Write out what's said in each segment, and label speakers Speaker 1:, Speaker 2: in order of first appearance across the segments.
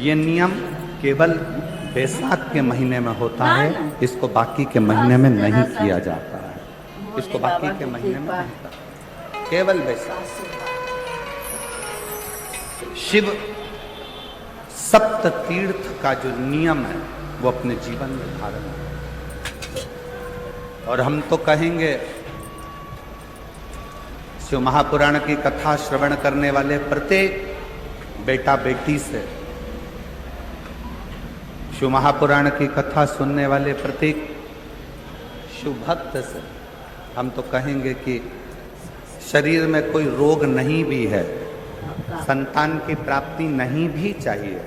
Speaker 1: ये नियम केवल बैसाख के महीने में होता है, इसको बाकी के महीने में नहीं किया जाता है। इसको बाकी के महीने में नहीं करता, केवल बैसाख। शिव सप्त तीर्थ का जो नियम है वो अपने जीवन में धारण है। और हम तो कहेंगे शिव महापुराण की कथा श्रवण करने वाले प्रत्येक बेटा बेटी से, शिव महापुराण की कथा सुनने वाले प्रत्येक शिव भक्त से हम तो कहेंगे कि शरीर में कोई रोग नहीं भी है, संतान की प्राप्ति नहीं भी चाहिए,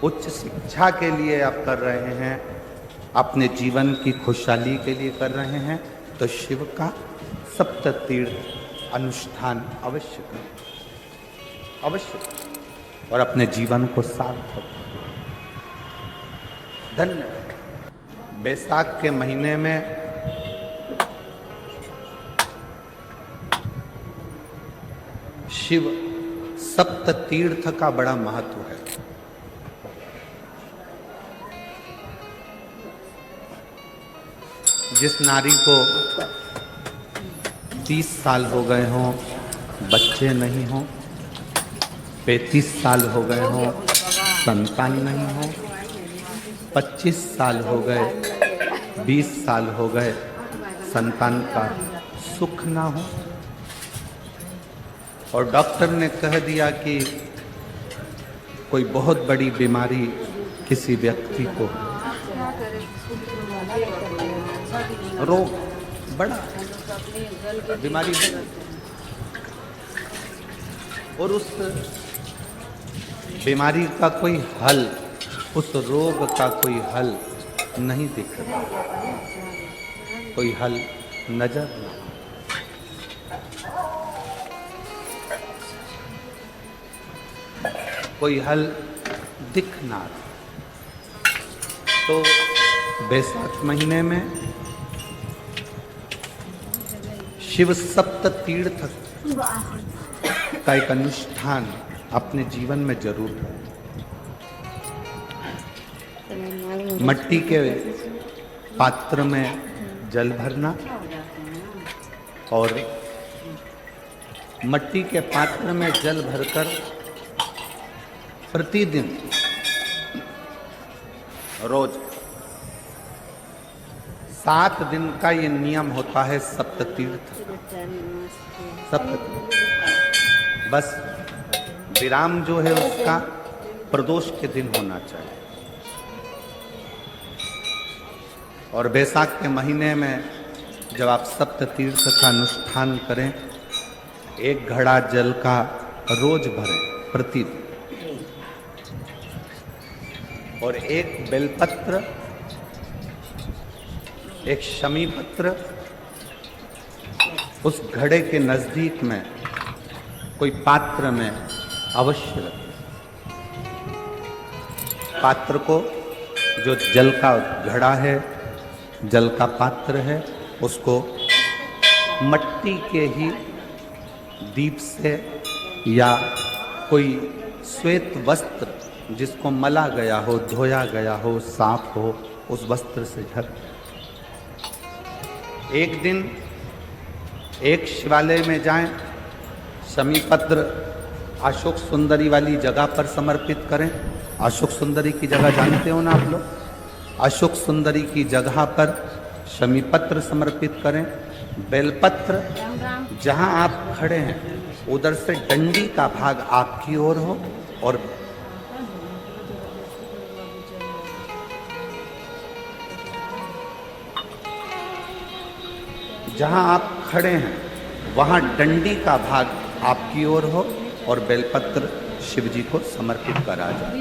Speaker 1: उच्च शिक्षा के लिए आप कर रहे हैं, अपने जीवन की खुशहाली के लिए कर रहे हैं, तो शिव का सप्त तीर्थ अनुष्ठान अवश्य करें, अवश्य, और अपने जीवन को सार्थक। धन्यवाद। बैसाख के महीने में शिव सप्त तीर्थ का बड़ा महत्व है। जिस नारी को 30 साल हो गए हों, बच्चे नहीं हों, 35 साल हो गए हों, संतान नहीं हो, 25 साल हो गए, 20 साल हो गए, संतान का सुख ना हो, और डॉक्टर ने कह दिया कि कोई बहुत बड़ी बीमारी किसी व्यक्ति को, रोग बड़ा बीमारी बड़ा, और उस बीमारी का कोई हल, उस रोग का कोई हल नहीं दिख रहा, कोई हल नजर नहीं, कोई हल दिख ना रहा। तो बैसाख महीने में शिव सप्त तीर्थ का एक अनुष्ठान अपने जीवन में जरूर है। मट्टी के पात्र में जल भरना और मट्टी के पात्र में जल भरकर प्रतिदिन रोज 7 दिन का ये नियम होता है सप्ततीर्थ। सप्ततीर्थ बस विराम जो है उसका प्रदोष के दिन होना चाहिए। और बैसाख के महीने में जब आप सप्ततीर्थ का अनुष्ठान करें, 1 घड़ा जल का रोज भरें प्रतिदिन, और 1 बेलपत्र, 1 शमी पत्र उस घड़े के नजदीक में कोई पात्र में अवश्य रखें। पात्र को, जो जल का घड़ा है, जल का पात्र है, उसको मट्टी के ही दीप से या कोई श्वेत वस्त्र जिसको मला गया हो, धोया गया हो, साफ हो, उस वस्त्र से ढक। एक दिन एक शिवालय में जाएं, शमी पत्र अशोक सुंदरी वाली जगह पर समर्पित करें। अशोक सुंदरी की जगह जानते हो ना आप लोग? अशोक सुंदरी की जगह पर शमी पत्र समर्पित करें। बेलपत्र जहां आप खड़े हैं उधर से डंडी का भाग आपकी ओर हो, और जहां आप खड़े हैं वहां डंडी का भाग आपकी ओर हो और बेलपत्र शिव जी को समर्पित करा जाए।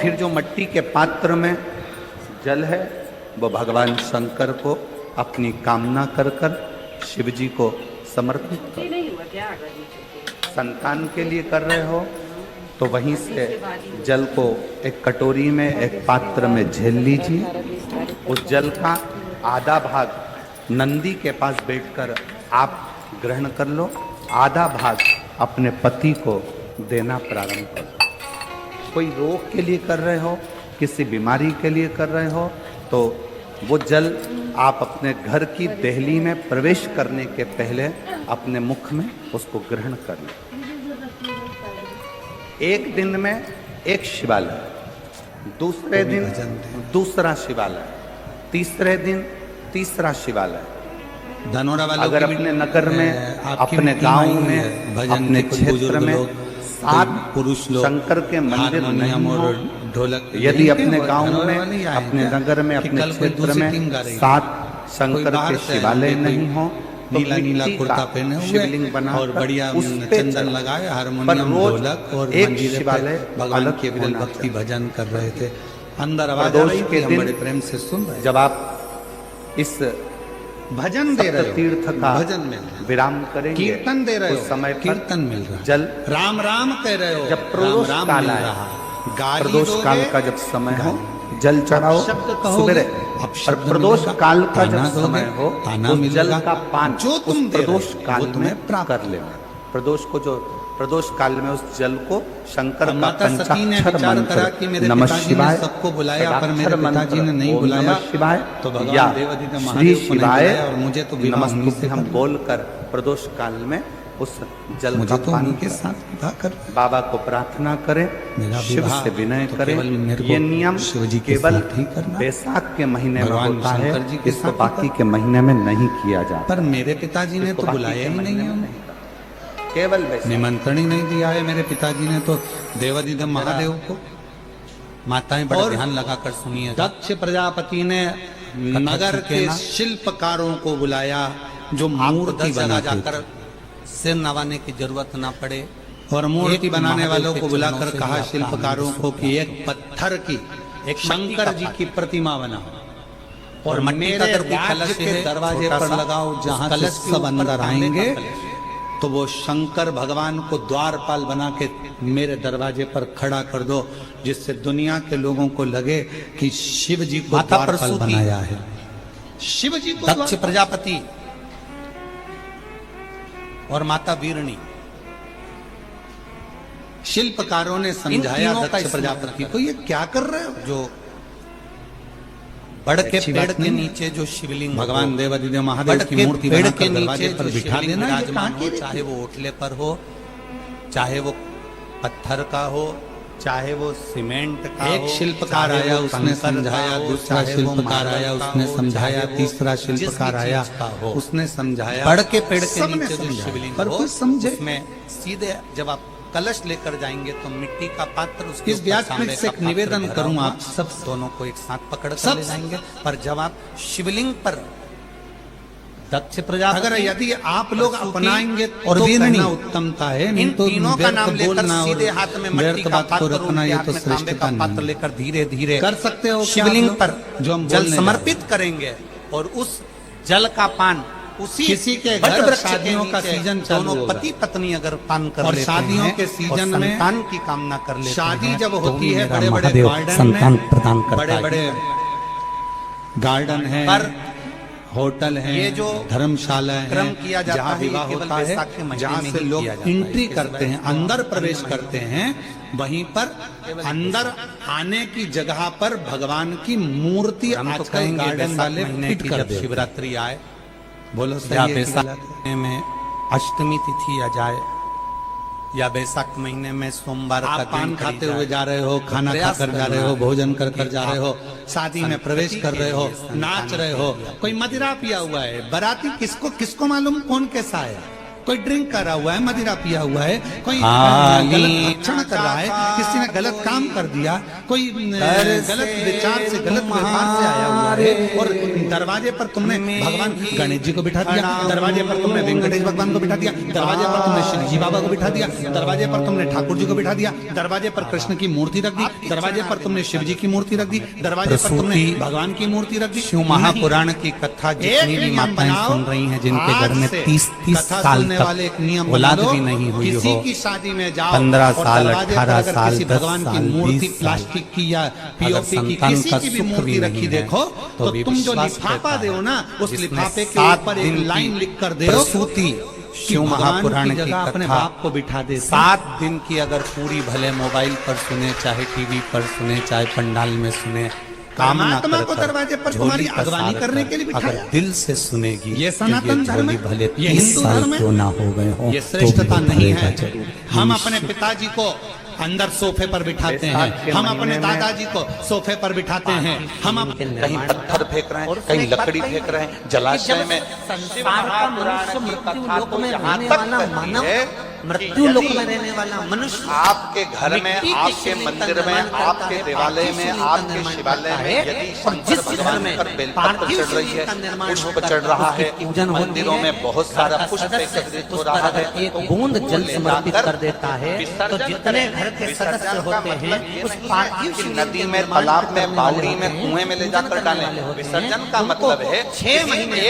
Speaker 1: फिर जो मट्टी के पात्र में जल है वो भगवान शंकर को अपनी कामना कर कर शिव जी को समर्पित कर। संतान के लिए कर रहे हो तो वहीं से जल को एक कटोरी में, एक पात्र में झेल लीजिए। उस जल का आधा भाग नंदी के पास बैठकर आप ग्रहण कर लो, आधा भाग अपने पति को देना प्रारंभ करो। कोई रोग के लिए कर रहे हो, किसी बीमारी के लिए कर रहे हो, तो वो जल आप अपने घर की देहली में प्रवेश करने के पहले अपने मुख में उसको ग्रहण कर लें। एक दिन में एक शिवालय, दूसरे दिन दूसरा शिवालय, तीसरे दिन तीसरा शिवालय।
Speaker 2: धनोरा वालों
Speaker 1: अगर अपने नगर में, अपने गांव में, अपने क्षेत्र में 7
Speaker 2: पुरुष लोग
Speaker 1: शंकर के मंदिर नहीं हो,
Speaker 2: ढोलक,
Speaker 1: यदि अपने गांव में, अपने नगर में, अपने क्षेत्र में 7 शंकर के शिवालय नहीं हो, तो
Speaker 2: नीला नीला कुर्ता पहने हुए
Speaker 1: शिवलिंग बना
Speaker 2: और बढ़िया चंदन लगाए, हारमोनियम, ढोलक और मंजीरे पे भगवान के विरल भक्ति भजन कर रहे थे। अंदर आवाज आ रही थी, हम बड़े प्रेम से सुन रहे।
Speaker 1: जब आप इस
Speaker 2: भजन दे रहे हो,
Speaker 1: तीर्थ का
Speaker 2: भजन में
Speaker 1: विराम करेंगे,
Speaker 2: कीर्तन दे रहे हो,
Speaker 1: उस समय
Speaker 2: कीर्तन मिल रहा है,
Speaker 1: जल
Speaker 2: राम राम कह रहे हो,
Speaker 1: जब प्रदोष
Speaker 2: राम
Speaker 1: काल
Speaker 2: मिल
Speaker 1: आए,
Speaker 2: रहा, गाली
Speaker 1: प्रदोष
Speaker 2: दोगे,
Speaker 1: काल का जब समय हो, जल चढ़ाओ
Speaker 2: शब्द कहोगे,
Speaker 1: सुबेरे,
Speaker 2: अब
Speaker 1: और
Speaker 2: शब्द
Speaker 1: प्रदोष
Speaker 2: मिलेगा,
Speaker 1: काल का
Speaker 2: ताना
Speaker 1: जब
Speaker 2: दोगे,
Speaker 1: समय हो,
Speaker 2: ताना
Speaker 1: उस जल
Speaker 2: मिलेगा,
Speaker 1: का पान
Speaker 2: जो तुम
Speaker 1: उस
Speaker 2: दे रहे हो,
Speaker 1: प्रदोष काल
Speaker 2: वो तुम्हें
Speaker 1: में
Speaker 2: प्राप्त
Speaker 1: कर लेना। प्रदोष को जो प्रदोष काल में उस जल को शंकर का
Speaker 2: माता सती ने
Speaker 1: पंचाक्षर
Speaker 2: विचार करा कि मेरे
Speaker 1: नमः
Speaker 2: पिताजी ने
Speaker 1: शिवाय,
Speaker 2: सबको बुलाया पर मेरे
Speaker 1: षडाक्षर
Speaker 2: पिताजी ने नहीं
Speaker 1: ओम
Speaker 2: बुलाया,
Speaker 1: नमः शिवाय,
Speaker 2: तो भगवान
Speaker 1: या
Speaker 2: देवादिदेव
Speaker 1: श्री
Speaker 2: महादेव को नहीं
Speaker 1: शिवाय
Speaker 2: बुलाया और मुझे तो विवाह उन्हीं से
Speaker 1: हम
Speaker 2: करना।
Speaker 1: बोलकर प्रदोष काल में उस जल
Speaker 2: मुझे
Speaker 1: का
Speaker 2: तो
Speaker 1: पान
Speaker 2: उन्हीं के
Speaker 1: करें।
Speaker 2: साथ विवाह कर
Speaker 1: बाबा को प्रार्थना करें,
Speaker 2: मेरा
Speaker 1: शिव
Speaker 2: विवाह
Speaker 1: से विनय
Speaker 2: तो
Speaker 1: करें।
Speaker 2: केवल मेरे को
Speaker 1: ये नियम
Speaker 2: शिव जी के
Speaker 1: केवल
Speaker 2: साथ ही करना।
Speaker 1: बैसाख के महीने में
Speaker 2: भगवान
Speaker 1: होता है,
Speaker 2: शंकर जी के
Speaker 1: इसको
Speaker 2: साथ ही
Speaker 1: बाकी के महीने में नहीं किया जाता।
Speaker 2: पर मेरे पिताजी ने
Speaker 1: इसको
Speaker 2: तो
Speaker 1: बाकी
Speaker 2: बुलाया
Speaker 1: के
Speaker 2: ही
Speaker 1: महीने
Speaker 2: नहीं
Speaker 1: में
Speaker 2: है,
Speaker 1: करता। केवल बैसाख।
Speaker 2: निमंत्रण ही नहीं दिया है मेरे पिताजी ने तो देवादिदेव महादेव को। माताएं बड़ा ध्यान लगाकर सुनिए। दक्ष प्रजापति ने नगर के शिल्पकारों को बुलाया जो मूर्ति बनाते थे,
Speaker 3: सिर नवाने की जरूरत ना पड़े,
Speaker 2: और मूर्ति बनाने
Speaker 3: महादेव
Speaker 2: वालों
Speaker 3: के
Speaker 2: को
Speaker 3: चरणों
Speaker 2: बुलाकर
Speaker 3: से
Speaker 2: कहा
Speaker 3: ही आपका
Speaker 2: शिल्पकारों
Speaker 3: आनंद
Speaker 2: को कि एक पत्थर की, एक शंकर जी की प्रतिमा बनाओ और
Speaker 3: मट्टी का
Speaker 2: मेरे
Speaker 3: अगर कोई
Speaker 2: राज्य
Speaker 3: कलश
Speaker 2: के
Speaker 3: है,
Speaker 2: दरवाजे
Speaker 3: छोटा
Speaker 2: पर
Speaker 3: सा,
Speaker 2: लगाओ,
Speaker 3: उस
Speaker 2: जहां से
Speaker 3: कलश के
Speaker 2: सब
Speaker 3: ऊपर
Speaker 2: अंदर
Speaker 3: तांबे का
Speaker 2: आएंगे
Speaker 3: कलश।
Speaker 2: तो वो शंकर भगवान को द्वारपाल बना के मेरे दरवाजे पर खड़ा कर दो, जिससे दुनिया के लोगों को लगे कि शिव जी को
Speaker 3: माता
Speaker 2: द्वारपाल
Speaker 3: प्रसूति,
Speaker 2: बनाया है। शिव जी को
Speaker 3: दक्ष प्रजापति और माता वीरणी,
Speaker 2: शिल्पकारों ने समझाया
Speaker 3: तीनों का
Speaker 2: दक्ष
Speaker 3: इस्तेमाल
Speaker 2: प्रजापति को, ये क्या कर रहे हो?
Speaker 3: जो बड़ के
Speaker 2: अच्छी
Speaker 3: पेड़
Speaker 2: बात
Speaker 3: के
Speaker 2: नहीं।
Speaker 3: नीचे जो शिवलिंग
Speaker 2: भगवान
Speaker 3: हो,
Speaker 2: देवादिदेव
Speaker 3: बड़
Speaker 2: महादेव की
Speaker 3: के
Speaker 2: मूर्ति
Speaker 3: पेड़
Speaker 2: बनाकर
Speaker 3: के
Speaker 2: दरवाजे
Speaker 3: नीचे
Speaker 2: पर
Speaker 3: जो
Speaker 2: बिठा
Speaker 3: शिवलिंग
Speaker 2: देना, ये
Speaker 3: विराजमान
Speaker 2: कहाँ की
Speaker 3: हो,
Speaker 2: रीति
Speaker 3: चाहे
Speaker 2: है?
Speaker 3: वो ओटले पर हो, चाहे वो पत्थर का हो, चाहे वो सीमेंट का
Speaker 2: एक
Speaker 3: हो,
Speaker 2: शिल्पकार
Speaker 3: चाहे
Speaker 2: आया,
Speaker 3: वो
Speaker 2: उसने
Speaker 3: कंकर का
Speaker 2: समझाया,
Speaker 3: हो,
Speaker 2: दूसरा
Speaker 3: चाहे वो
Speaker 2: शिल्पकार आया,
Speaker 3: मार्बल का
Speaker 2: उसने
Speaker 3: हो,
Speaker 2: समझाया,
Speaker 3: चाहे वो
Speaker 2: तीसरा
Speaker 3: जिस भी
Speaker 2: शिल्पकार आया,
Speaker 3: चीज का हो,
Speaker 2: उसने समझाया।
Speaker 3: बड़ के पेड़ के
Speaker 2: सबने
Speaker 3: नीचे जो
Speaker 2: समझाया,
Speaker 3: शिवलिंग
Speaker 2: पर
Speaker 3: हो,
Speaker 2: कोई समझे।
Speaker 3: उसमें सीधे जब आप कलश लेकर जाएंगे तो मिट्टी का पात्र, उसके
Speaker 2: इस
Speaker 3: ऊपर
Speaker 2: व्यासपीठ
Speaker 3: तांबे
Speaker 2: से
Speaker 3: का
Speaker 2: एक
Speaker 3: पात्र
Speaker 2: निवेदन
Speaker 3: भरा
Speaker 2: करूं
Speaker 3: हुआ,
Speaker 2: आप सब,
Speaker 3: दोनों को एक साथ पकड़ कर
Speaker 2: सब
Speaker 3: ले जाएंगे। पर जब आप शिवलिंग पर दक्ष प्रजापति,
Speaker 2: अगर यदि आप लोग
Speaker 3: प्रसूति
Speaker 2: अपनाएंगे
Speaker 3: और
Speaker 2: तो
Speaker 3: वीरणी,
Speaker 2: कहना उत्तमता है, नहीं
Speaker 3: इन
Speaker 2: तो
Speaker 3: तीनों का
Speaker 2: व्यर्थ
Speaker 3: नाम लेकर
Speaker 2: बोलना और
Speaker 3: सीधे हाथ में मट्टी
Speaker 2: व्यर्थ
Speaker 3: का
Speaker 2: बात को
Speaker 3: पात्र,
Speaker 2: रखना,
Speaker 3: उनके
Speaker 2: ये
Speaker 3: हाथ
Speaker 2: तो
Speaker 3: में तांबे
Speaker 2: श्रेष्ठता
Speaker 3: का पात्र
Speaker 2: नहीं
Speaker 3: लेकर धीरे धीरे
Speaker 2: कर सकते हो क्या
Speaker 3: शिवलिंग
Speaker 2: आप
Speaker 3: पर
Speaker 2: लोग? जो हम
Speaker 3: जल
Speaker 2: बोलने
Speaker 3: समर्पित करेंगे और उस जल का पान उसी
Speaker 2: किसी के
Speaker 3: बट
Speaker 2: घर
Speaker 3: वृक्ष के
Speaker 2: शादियों का
Speaker 3: नीचे
Speaker 2: सीजन चालू
Speaker 3: दोनों
Speaker 2: होगा।
Speaker 3: पति पत्नी अगर पान कर
Speaker 2: और
Speaker 3: लेते
Speaker 2: शादियों
Speaker 3: हैं
Speaker 2: के सीजन
Speaker 3: और
Speaker 2: में
Speaker 3: संतान की कामना कर लेते
Speaker 2: शादी
Speaker 3: हैं,
Speaker 2: जब
Speaker 3: तो
Speaker 2: होती है,
Speaker 3: मेरा
Speaker 2: बड़े बड़े
Speaker 3: महादेव
Speaker 2: गार्डन
Speaker 3: संतान
Speaker 2: में,
Speaker 3: प्रदान करता
Speaker 2: बड़े
Speaker 3: है।
Speaker 2: बड़े गार्डन है,
Speaker 3: पर
Speaker 2: होटल है,
Speaker 3: ये जो
Speaker 2: धर्मशाला
Speaker 3: क्रम
Speaker 2: है,
Speaker 3: किया जाता
Speaker 2: जहाँ
Speaker 3: है, ये
Speaker 2: विवाह
Speaker 3: केवल
Speaker 2: होता है,
Speaker 3: बैसाख के महीने
Speaker 2: जहाँ
Speaker 3: में
Speaker 2: से
Speaker 3: ही
Speaker 2: लोग
Speaker 3: किया जाता है।
Speaker 2: एंट्री
Speaker 3: इस
Speaker 2: करते हैं,
Speaker 3: वजह से
Speaker 2: अंदर प्रवेश करते हैं, वहीं पर अंदर आने की जगह पर भगवान की मूर्ति
Speaker 3: हम तो
Speaker 2: आजकल
Speaker 3: कहेंगे
Speaker 2: गार्डन
Speaker 3: बैसाख
Speaker 2: वाले
Speaker 3: महीने
Speaker 2: फिट
Speaker 3: की
Speaker 2: कर
Speaker 3: जब
Speaker 2: देते हैं।
Speaker 3: शिवरात्रि आए
Speaker 2: बोलो
Speaker 3: या
Speaker 2: सही है कि
Speaker 3: बैसाख
Speaker 2: गलत है?
Speaker 3: महीने में अष्टमी तिथि आ जाए या बैसाख महीने में सोमवार का
Speaker 2: आप
Speaker 3: दिन
Speaker 2: पान
Speaker 3: करी
Speaker 2: खाते
Speaker 3: जाए,
Speaker 2: हुए जा रहे हो, खाना
Speaker 3: प्रयास
Speaker 2: खाकर जा रहे
Speaker 3: करना
Speaker 2: हो,
Speaker 3: है
Speaker 2: भोजन कर कर
Speaker 3: कि
Speaker 2: जा रहे
Speaker 3: आप
Speaker 2: हो, शादी में प्रवेश
Speaker 3: संतति
Speaker 2: कर
Speaker 3: के
Speaker 2: रहे हो,
Speaker 3: लिए, संतान
Speaker 2: नाच रहे
Speaker 3: के
Speaker 2: हो,
Speaker 3: लिए।
Speaker 2: कोई मदिरा पिया हुआ है, बाराती किसको किसको मालूम कौन कैसा है, कोई ड्रिंक कर रहा हुआ है, मदिरा पिया हुआ है, कोई गलत भक्षण कर रहा है, किसी ने गलत काम कर दिया, कोई गलत विचार से, गलत व्यवहार से आया हुआ है, और दरवाजे पर तुमने भगवान गणेश जी को बिठा दिया, दरवाजे पर तुमने वेंकटेश भगवान को बिठा दिया, दरवाजे पर तुमने श्री जी बाबा को बिठा दिया, दरवाजे पर तुमने ठाकुर जी को बिठा दिया, दरवाजे पर कृष्ण की मूर्ति रख दी, दरवाजे पर तुमने शिव जी की मूर्ति रख दी, दरवाजे पर तुमने भगवान की मूर्ति रख दी।
Speaker 3: शिव महापुराण की कथा जितनी भी माताएं सुन रही हैं, जिनके घर में 30 साल
Speaker 2: वाले एक
Speaker 3: तक
Speaker 2: नियम
Speaker 3: औलाद
Speaker 2: बना लो,
Speaker 3: भी नहीं हुई
Speaker 2: किसी
Speaker 3: हो,
Speaker 2: की शादी में जाओ
Speaker 3: 15
Speaker 2: और
Speaker 3: साल,
Speaker 2: दरवाजे पर
Speaker 3: 18
Speaker 2: अगर
Speaker 3: साल,
Speaker 2: किसी
Speaker 3: 10
Speaker 2: भगवान की
Speaker 3: साल,
Speaker 2: मूर्ति
Speaker 3: 20 साल,
Speaker 2: प्लास्टिक की या
Speaker 3: अगर
Speaker 2: पीओपी की
Speaker 3: संतान
Speaker 2: किसी
Speaker 3: का
Speaker 2: की भी
Speaker 3: सुख
Speaker 2: मूर्ति
Speaker 3: भी
Speaker 2: रखी
Speaker 3: नहीं है,
Speaker 2: देखो,
Speaker 3: तो
Speaker 2: तो
Speaker 3: भी
Speaker 2: तुम जो
Speaker 3: विश्वास
Speaker 2: लिफाफा
Speaker 3: रहता है,
Speaker 2: दो ना, उस
Speaker 3: जिसमें
Speaker 2: लिफाफे के
Speaker 3: 7
Speaker 2: ऊपर
Speaker 3: दिन
Speaker 2: एक
Speaker 3: की
Speaker 2: लाइन लिख कर दो,
Speaker 3: प्रसूति शिव महापुराण की
Speaker 2: जगह अपने
Speaker 3: कथा
Speaker 2: बाप को बिठा देते।
Speaker 3: 7 दिन की अगर पूरी भले मोबाइल पर सुने, चाहे टीवी पर सुने, चाहे पंडाल में सुने, काम ना
Speaker 2: परमात्मा को
Speaker 3: कर
Speaker 2: दरवाजे पर
Speaker 3: झोली
Speaker 2: तुम्हारी
Speaker 3: का
Speaker 2: अगवानी
Speaker 3: सार
Speaker 2: करने
Speaker 3: कर,
Speaker 2: के लिए बिठाया।
Speaker 3: अगर दिल से सुनेगी
Speaker 2: ये
Speaker 3: तो
Speaker 2: सनातन धर्म
Speaker 3: झोली
Speaker 2: है,
Speaker 3: भले
Speaker 2: ये
Speaker 3: 30
Speaker 2: हिंदू
Speaker 3: साल
Speaker 2: धर्म है।
Speaker 3: क्यों ना हो गए हो
Speaker 2: ये
Speaker 3: तो
Speaker 2: श्रेष्ठता
Speaker 3: भी
Speaker 2: नहीं
Speaker 3: भरेगा
Speaker 2: है।
Speaker 3: जरूर।
Speaker 2: हम अपने पिताजी को अंदर सोफे पर बिठाते हैं,
Speaker 1: बैसाख के
Speaker 2: हम अपने
Speaker 1: महीने में
Speaker 2: दादाजी को सोफे पर बिठाते हैं, हम
Speaker 3: कहीं पत्थर फेंक रहे हैं, कहीं लकड़ी फेंक रहे हैं, जलाशय में।
Speaker 4: संसार का मनुष्य मृत्यु लोक में रहने वाला मानव, मृत्यु लोक में रहने वाला मनुष्य
Speaker 3: आपके घर में,
Speaker 4: मिट्टी के
Speaker 3: आपके
Speaker 4: शिवलिंग का
Speaker 3: मंदिर में,
Speaker 4: निर्माण करता
Speaker 3: आपके
Speaker 4: है,
Speaker 3: देवालय
Speaker 4: पार्थिव
Speaker 3: में,
Speaker 4: शिवलिंग का
Speaker 3: आपके
Speaker 4: निर्माण
Speaker 3: शिवालय
Speaker 4: करता
Speaker 3: में
Speaker 4: है।
Speaker 3: यदि
Speaker 4: और
Speaker 3: शंकर
Speaker 4: जिस घर
Speaker 3: भगवान
Speaker 4: में
Speaker 3: पर बेलपत्र
Speaker 4: पार्थिव
Speaker 3: चढ़ रही
Speaker 4: शिवलिंग का
Speaker 3: है,
Speaker 4: निर्माण
Speaker 3: पुष्प
Speaker 4: होकर
Speaker 3: चढ़ रहा
Speaker 4: उसकी
Speaker 3: है,
Speaker 4: पूजन होती
Speaker 3: मंदिरों
Speaker 4: है,
Speaker 3: में बहुत
Speaker 4: घर
Speaker 3: सारा
Speaker 4: का
Speaker 3: पुष्प
Speaker 4: सदस्य
Speaker 3: एकत्रित हो
Speaker 4: उस
Speaker 3: रहा
Speaker 4: पर
Speaker 3: है,
Speaker 4: एक
Speaker 3: तो
Speaker 4: बूंद
Speaker 3: वो
Speaker 4: जल
Speaker 3: ले
Speaker 4: समर्पित
Speaker 3: जाकर
Speaker 4: कर देता है, तो
Speaker 3: विसर्जन
Speaker 4: जितने
Speaker 3: करें।
Speaker 4: घर के
Speaker 3: विसर्जन
Speaker 4: सदस्य
Speaker 3: का
Speaker 4: होते
Speaker 3: मतलब
Speaker 4: हैं
Speaker 3: ये
Speaker 4: उस
Speaker 3: नहीं
Speaker 4: पार्थिव
Speaker 3: कि
Speaker 4: शिवलिंग
Speaker 3: नदी
Speaker 4: के
Speaker 3: में,
Speaker 4: निर्माण
Speaker 3: तालाब में,
Speaker 4: करने वाले
Speaker 3: बावड़ी में,
Speaker 4: होते हैं,
Speaker 3: कुएं में ले
Speaker 4: पूजन
Speaker 3: जाकर
Speaker 4: करने
Speaker 3: डालें।
Speaker 4: वाले होते हैं,
Speaker 3: विसर्जन का
Speaker 4: उनको
Speaker 3: मतलब है
Speaker 4: 6 महीने